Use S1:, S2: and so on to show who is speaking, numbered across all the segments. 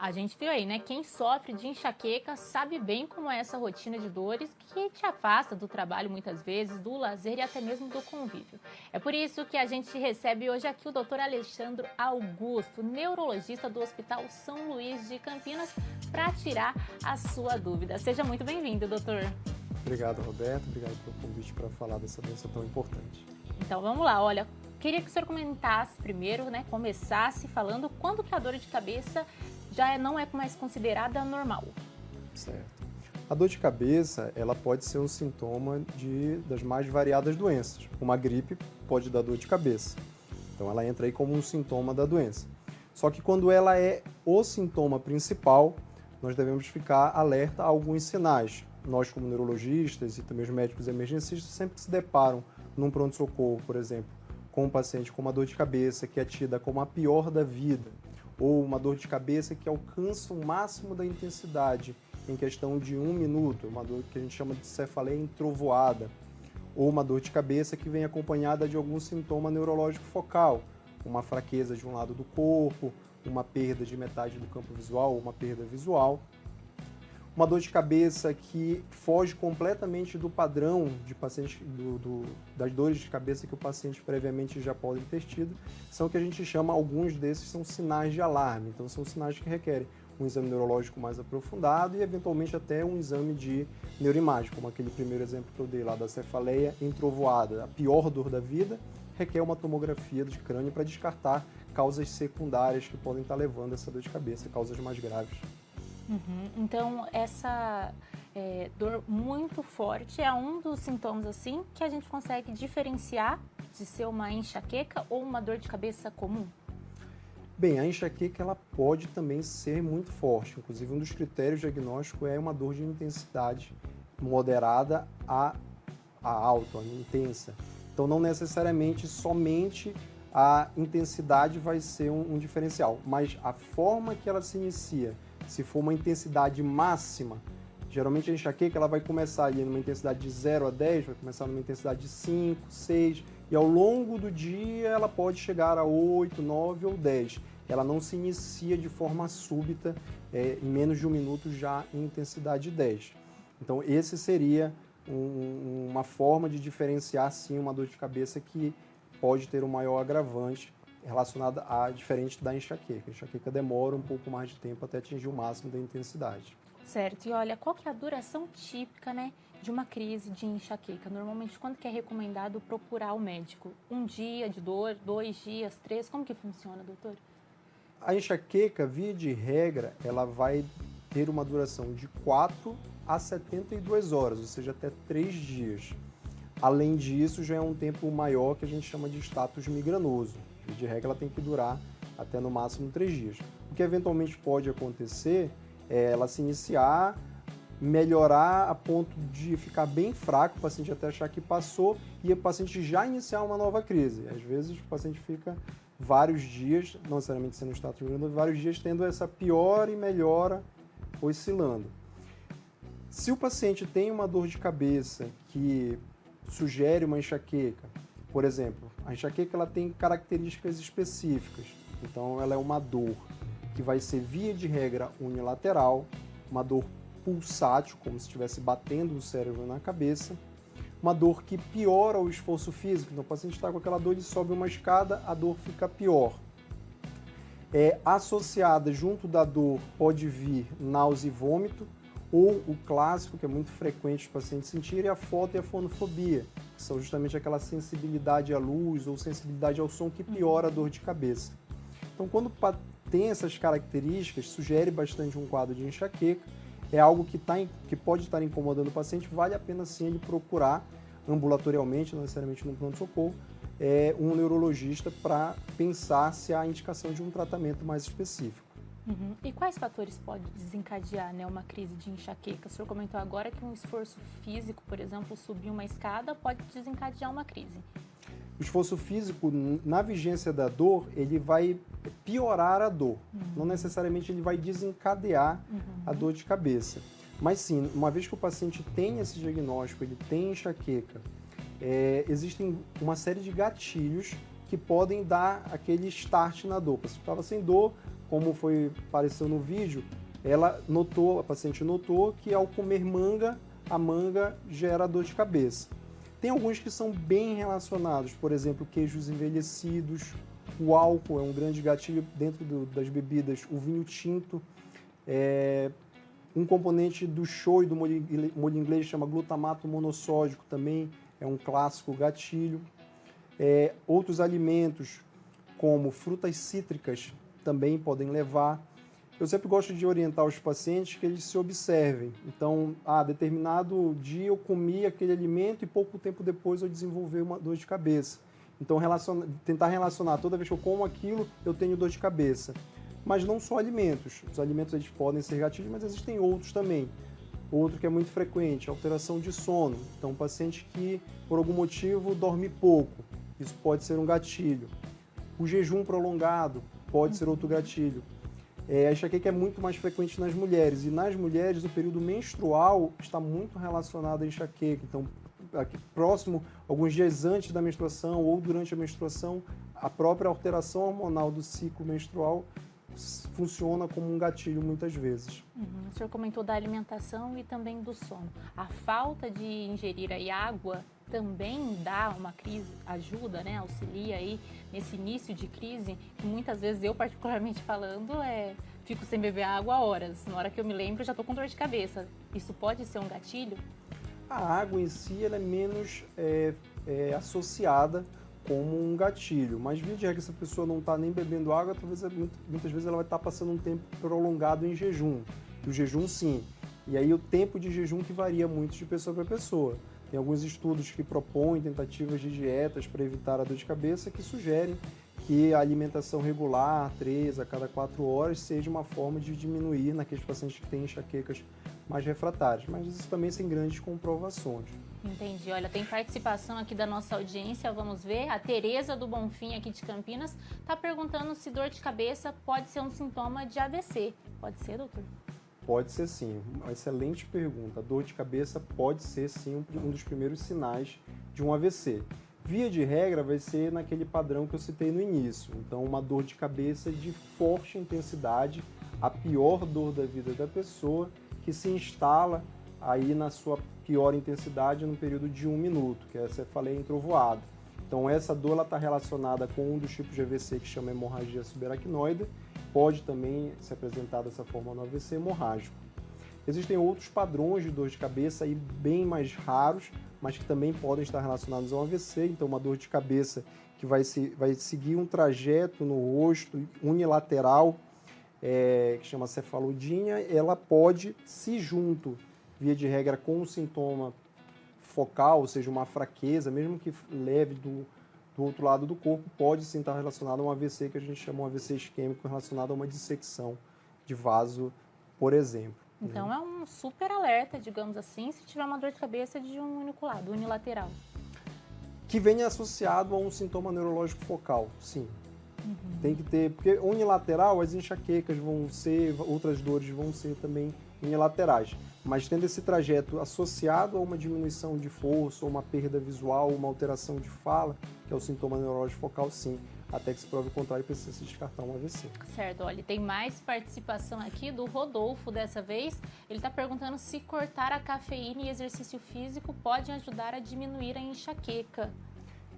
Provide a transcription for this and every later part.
S1: A gente viu aí, né? Quem sofre de enxaqueca sabe bem como é essa rotina de dores que te afasta do trabalho muitas vezes, do lazer e até mesmo do convívio. É por isso que a gente recebe hoje aqui o Dr. Alexandre Augusto, neurologista do Hospital São Luís de Campinas, para tirar a sua dúvida. Seja muito bem-vindo, doutor.
S2: Obrigado, Roberto. Obrigado pelo convite para falar dessa doença tão importante.
S1: Então vamos lá, olha, queria que o senhor comentasse primeiro, né, começasse falando quando que a dor de cabeça já não é mais considerada normal.
S2: Certo. A dor de cabeça, ela pode ser um sintoma das mais variadas doenças. Uma gripe pode dar dor de cabeça. Então ela entra aí como um sintoma da doença. Só que quando ela é o sintoma principal, nós devemos ficar alerta a alguns sinais. Nós, como neurologistas e também os médicos emergencistas, sempre que se deparam num pronto-socorro, por exemplo, com um paciente com uma dor de cabeça que é tida como a pior da vida, ou uma dor de cabeça que alcança o máximo da intensidade em questão de 1 minuto, uma dor que a gente chama de cefaleia entrovoada, ou uma dor de cabeça que vem acompanhada de algum sintoma neurológico focal, uma fraqueza de um lado do corpo, uma perda de metade do campo visual, ou uma perda visual. Uma dor de cabeça que foge completamente do padrão de paciente, das dores de cabeça que o paciente previamente já pode ter tido, são o que a gente chama, alguns desses são sinais de alarme. Então são sinais que requerem um exame neurológico mais aprofundado e eventualmente até um exame de neuroimagem, como aquele primeiro exemplo que eu dei lá da cefaleia entrovoada, a pior dor da vida, requer uma tomografia de crânio para descartar causas secundárias que podem estar levando essa dor de cabeça, causas mais graves.
S1: Então, essa dor muito forte é um dos sintomas assim que a gente consegue diferenciar de ser uma enxaqueca ou uma dor de cabeça comum?
S2: Bem, a enxaqueca ela pode também ser muito forte. Inclusive, um dos critérios diagnósticos é uma dor de intensidade moderada a alta, a intensa. Então, não necessariamente somente a intensidade vai ser um diferencial, mas a forma que ela se inicia. Se for uma intensidade máxima, geralmente a enxaqueca ela vai começar ali numa intensidade de 0 a 10, vai começar numa intensidade de 5, 6, e ao longo do dia ela pode chegar a 8, 9 ou 10. Ela não se inicia de forma súbita, em menos de 1 minuto já em intensidade 10. Então esse seria uma forma de diferenciar sim uma dor de cabeça que pode ter um maior agravante relacionada a diferente da enxaqueca. A enxaqueca demora um pouco mais de tempo até atingir o máximo da intensidade.
S1: Certo, e olha, qual que é a duração típica, né, de uma crise de enxaqueca? Normalmente, quando que é recomendado procurar o médico? 1 dia de dor, 2 dias, 3, como que funciona, doutor?
S2: A enxaqueca, via de regra, ela vai ter uma duração de 4 a 72 horas, ou seja, até 3 dias. Além disso, já é um tempo maior que a gente chama de status migranoso. De regra, ela tem que durar até no máximo 3 dias. O que eventualmente pode acontecer é ela se iniciar, melhorar a ponto de ficar bem fraco, o paciente até achar que passou e o paciente já iniciar uma nova crise. Às vezes o paciente fica vários dias, não necessariamente sendo status migranoso, vários dias tendo essa piora e melhora oscilando. Se o paciente tem uma dor de cabeça que sugere uma enxaqueca, por exemplo, a enxaqueca ela tem características específicas, então ela é uma dor que vai ser via de regra unilateral, uma dor pulsátil, como se estivesse batendo o cérebro na cabeça, uma dor que piora o esforço físico, então o paciente está com aquela dor e sobe uma escada, a dor fica pior. Associada junto da dor pode vir náusea e vômito, ou o clássico, que é muito frequente os pacientes sentirem, a foto e a fonofobia, que são justamente aquela sensibilidade à luz ou sensibilidade ao som que piora a dor de cabeça. Então, quando tem essas características, sugere bastante um quadro de enxaqueca, é algo que pode estar incomodando o paciente, vale a pena sim ele procurar ambulatorialmente, não necessariamente no pronto-socorro, um neurologista para pensar se há indicação de um tratamento mais específico.
S1: E quais fatores podem desencadear, né, uma crise de enxaqueca? O senhor comentou agora que um esforço físico, por exemplo, subir uma escada, pode desencadear uma crise.
S2: O esforço físico, na vigência da dor, ele vai piorar a dor. Não necessariamente ele vai desencadear a dor de cabeça. Mas sim, uma vez que o paciente tem esse diagnóstico, ele tem enxaqueca, existem uma série de gatilhos que podem dar aquele start na dor. O paciente estava sem dor, como apareceu no vídeo, a paciente notou que ao comer manga, a manga gera dor de cabeça. Tem alguns que são bem relacionados, por exemplo, queijos envelhecidos, o álcool é um grande gatilho dentro das bebidas, o vinho tinto, um componente do shoyu do molho inglês chama glutamato monossódico, também é um clássico gatilho. Outros alimentos, como frutas cítricas, também podem levar. Eu sempre gosto de orientar os pacientes que eles se observem. Então, determinado dia eu comi aquele alimento e pouco tempo depois eu desenvolvi uma dor de cabeça. Então, tentar relacionar, toda vez que eu como aquilo, eu tenho dor de cabeça. Mas não só alimentos. Os alimentos eles podem ser gatilhos, mas existem outros também. Outro que é muito frequente, alteração de sono. Então, um paciente que, por algum motivo, dorme pouco. Isso pode ser um gatilho. O jejum prolongado pode ser outro gatilho. A enxaqueca é muito mais frequente nas mulheres. E nas mulheres, o período menstrual está muito relacionado à enxaqueca. Então, aqui próximo, alguns dias antes da menstruação ou durante a menstruação, a própria alteração hormonal do ciclo menstrual funciona como um gatilho muitas vezes.
S1: O senhor comentou da alimentação e também do sono. A falta de ingerir aí água também dá uma crise, ajuda, né? Auxilia aí nesse início de crise, que muitas vezes eu, particularmente falando, fico sem beber água há horas. Na hora que eu me lembro, eu já estou com dor de cabeça. Isso pode ser um gatilho?
S2: A água em si ela é menos associada como um gatilho, mas via de regra, se a pessoa não está nem bebendo água, talvez muitas vezes ela vai estar passando um tempo prolongado em jejum. E o jejum sim. E aí o tempo de jejum que varia muito de pessoa para pessoa. Tem alguns estudos que propõem tentativas de dietas para evitar a dor de cabeça que sugerem que a alimentação regular, 3 a cada 4 horas, seja uma forma de diminuir naqueles pacientes que têm enxaquecas mais refratárias. Mas isso também sem grandes comprovações.
S1: Entendi. Olha, tem participação aqui da nossa audiência, vamos ver. A Tereza do Bonfim, aqui de Campinas, está perguntando se dor de cabeça pode ser um sintoma de AVC. Pode ser, doutor?
S2: Pode ser sim. Uma excelente pergunta. A dor de cabeça pode ser sim um dos primeiros sinais de um AVC. Via de regra vai ser naquele padrão que eu citei no início. Então, uma dor de cabeça de forte intensidade, a pior dor da vida da pessoa, que se instala aí na sua pior intensidade no período de 1 minuto, que é a cefaleia entrovoada. Então essa dor está relacionada com um dos tipos de AVC que chama hemorragia subaracnoide, pode também se apresentar dessa forma no AVC hemorrágico. Existem outros padrões de dor de cabeça aí bem mais raros, mas que também podem estar relacionados ao AVC, então uma dor de cabeça que vai seguir um trajeto no rosto unilateral, que chama cefalodinha, ela pode, se junto, via de regra, com um sintoma focal, ou seja, uma fraqueza, mesmo que leve do outro lado do corpo, pode sim estar relacionado a um AVC, que a gente chama de um AVC isquêmico, relacionado a uma dissecção de vaso, por exemplo.
S1: Então é um super alerta, digamos assim, se tiver uma dor de cabeça de um único lado, unilateral.
S2: Que venha associado a um sintoma neurológico focal, sim. Tem que ter, porque unilateral, as enxaquecas vão ser, outras dores vão ser também unilaterais. Mas tendo esse trajeto associado a uma diminuição de força, ou uma perda visual, uma alteração de fala, que é o sintoma neurológico focal, sim. Até que se prove o contrário, precisa se descartar um AVC.
S1: Certo, olha, tem mais participação aqui do Rodolfo dessa vez. Ele está perguntando se cortar a cafeína e exercício físico pode ajudar a diminuir a enxaqueca.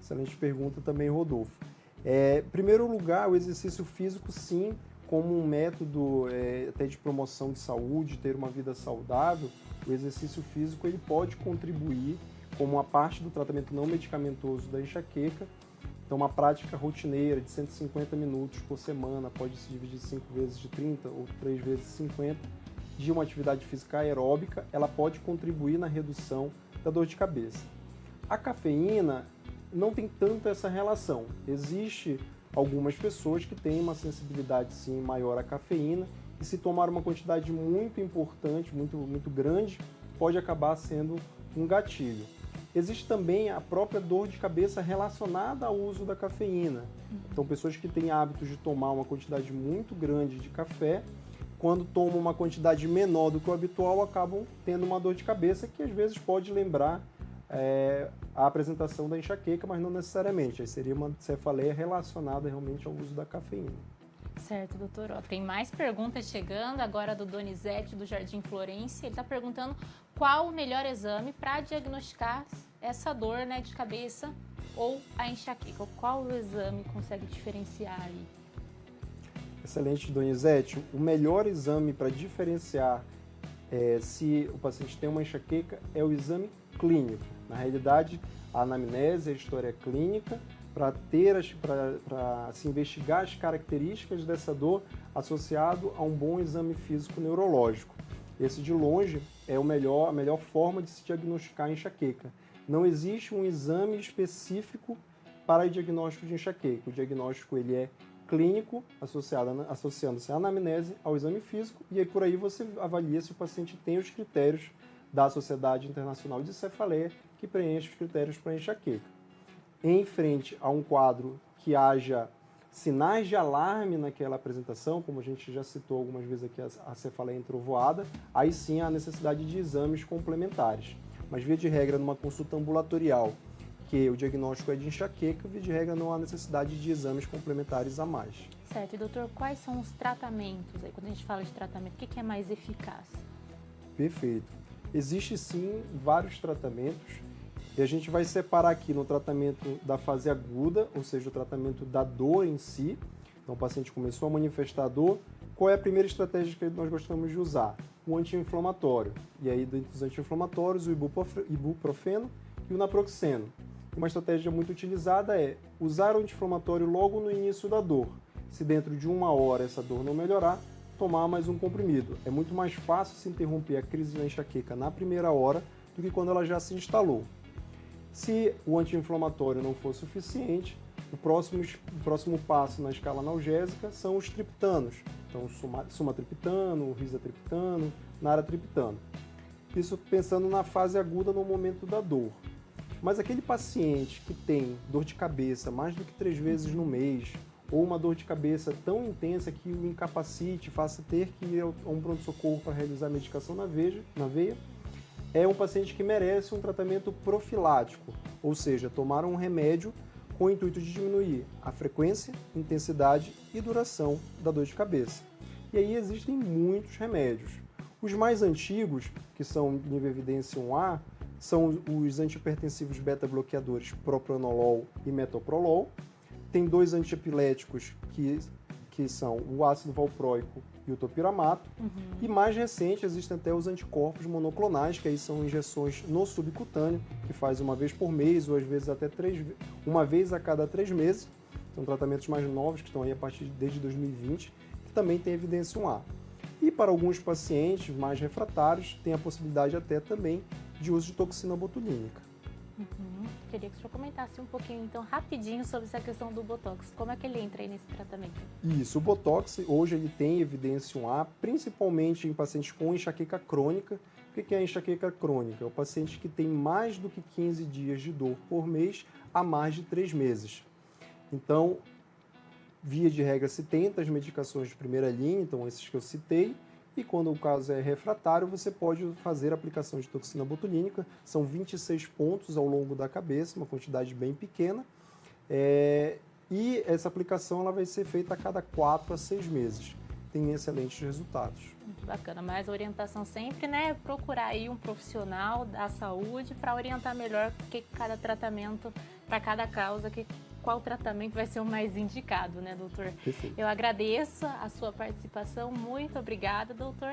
S2: Excelente pergunta também, Rodolfo. Em primeiro lugar, o exercício físico, sim, como um método até de promoção de saúde, ter uma vida saudável, o exercício físico ele pode contribuir como uma parte do tratamento não medicamentoso da enxaqueca. Então, uma prática rotineira de 150 minutos por semana, pode se dividir 5 vezes de 30 ou 3 vezes 50, de uma atividade física aeróbica, ela pode contribuir na redução da dor de cabeça. A cafeína não tem tanto essa relação. Existe algumas pessoas que têm uma sensibilidade sim maior à cafeína e se tomar uma quantidade muito importante, muito grande, pode acabar sendo um gatilho. Existe também a própria dor de cabeça relacionada ao uso da cafeína. Então, pessoas que têm hábitos de tomar uma quantidade muito grande de café, quando tomam uma quantidade menor do que o habitual, acabam tendo uma dor de cabeça que às vezes pode lembrar a apresentação da enxaqueca, mas não necessariamente. Aí seria uma cefaleia relacionada realmente ao uso da cafeína.
S1: Certo, doutor. Ó, tem mais perguntas chegando, agora do Donizete, do Jardim Florência. Ele está perguntando qual o melhor exame para diagnosticar essa dor, né, de cabeça ou a enxaqueca. Qual o exame consegue diferenciar aí?
S2: Excelente, Donizete. O melhor exame para diferenciar se o paciente tem uma enxaqueca é o exame clínico. Na realidade, a anamnese, a história clínica, para se investigar as características dessa dor associado a um bom exame físico neurológico. Esse, de longe, é a melhor forma de se diagnosticar a enxaqueca. Não existe um exame específico para o diagnóstico de enxaqueca. O diagnóstico ele é clínico, associando-se a anamnese ao exame físico, e aí por aí você avalia se o paciente tem os critérios da Sociedade Internacional de Cefaleia, que preenche os critérios para enxaqueca. Em frente a um quadro que haja sinais de alarme naquela apresentação, como a gente já citou algumas vezes aqui a cefaleia entrovoada, aí sim há necessidade de exames complementares. Mas, via de regra, numa consulta ambulatorial, que o diagnóstico é de enxaqueca, via de regra não há necessidade de exames complementares a mais.
S1: Certo. E, doutor, quais são os tratamentos? Aí, quando a gente fala de tratamento, o que é mais eficaz?
S2: Perfeito. Existem, sim, vários tratamentos. E a gente vai separar aqui no tratamento da fase aguda, ou seja, o tratamento da dor em si. Então, o paciente começou a manifestar dor. Qual é a primeira estratégia que nós gostamos de usar? O anti-inflamatório. E aí, dentre os anti-inflamatórios, o ibuprofeno e o naproxeno. Uma estratégia muito utilizada é usar o anti-inflamatório logo no início da dor. Se dentro de 1 hora essa dor não melhorar, tomar mais um comprimido. É muito mais fácil se interromper a crise da enxaqueca na primeira hora do que quando ela já se instalou. Se o anti-inflamatório não for suficiente, o próximo passo na escala analgésica são os triptanos. Então, sumatriptano, rizatriptano, naratriptano. Isso pensando na fase aguda no momento da dor. Mas aquele paciente que tem dor de cabeça mais do que 3 vezes no mês, ou uma dor de cabeça tão intensa que o incapacite, faça ter que ir a um pronto-socorro para realizar a medicação na veia, é um paciente que merece um tratamento profilático, ou seja, tomar um remédio com o intuito de diminuir a frequência, intensidade e duração da dor de cabeça. E aí existem muitos remédios. Os mais antigos, que são nível evidência 1A, são os antihipertensivos beta-bloqueadores propranolol e metoprolol. Tem 2 antiepiléticos que são o ácido valproico e o topiramato. E mais recente, existem até os anticorpos monoclonais, que aí são injeções no subcutâneo, que faz uma vez por mês, ou às vezes até uma vez a cada 3 meses. São tratamentos mais novos, que estão aí desde 2020, que também tem evidência 1A. E para alguns pacientes mais refratários, tem a possibilidade até também de uso de toxina botulínica.
S1: Queria que o senhor comentasse um pouquinho, então, rapidinho sobre essa questão do Botox. Como é que ele entra aí nesse tratamento?
S2: Isso, o Botox, hoje ele tem evidência 1A, principalmente em pacientes com enxaqueca crônica. O que é a enxaqueca crônica? É o paciente que tem mais do que 15 dias de dor por mês há mais de 3 meses. Então, via de regra, se tenta as medicações de primeira linha, então esses que eu citei, e quando o caso é refratário, você pode fazer a aplicação de toxina botulínica. São 26 pontos ao longo da cabeça, uma quantidade bem pequena. E essa aplicação ela vai ser feita a cada 4 a 6 meses. Tem excelentes resultados.
S1: Muito bacana, mas a orientação sempre, né, procurar aí um profissional da saúde para orientar melhor que cada tratamento, para cada causa, qual tratamento vai ser o mais indicado, né, doutor?
S2: Perfeito.
S1: Eu agradeço a sua participação, muito obrigada, doutor.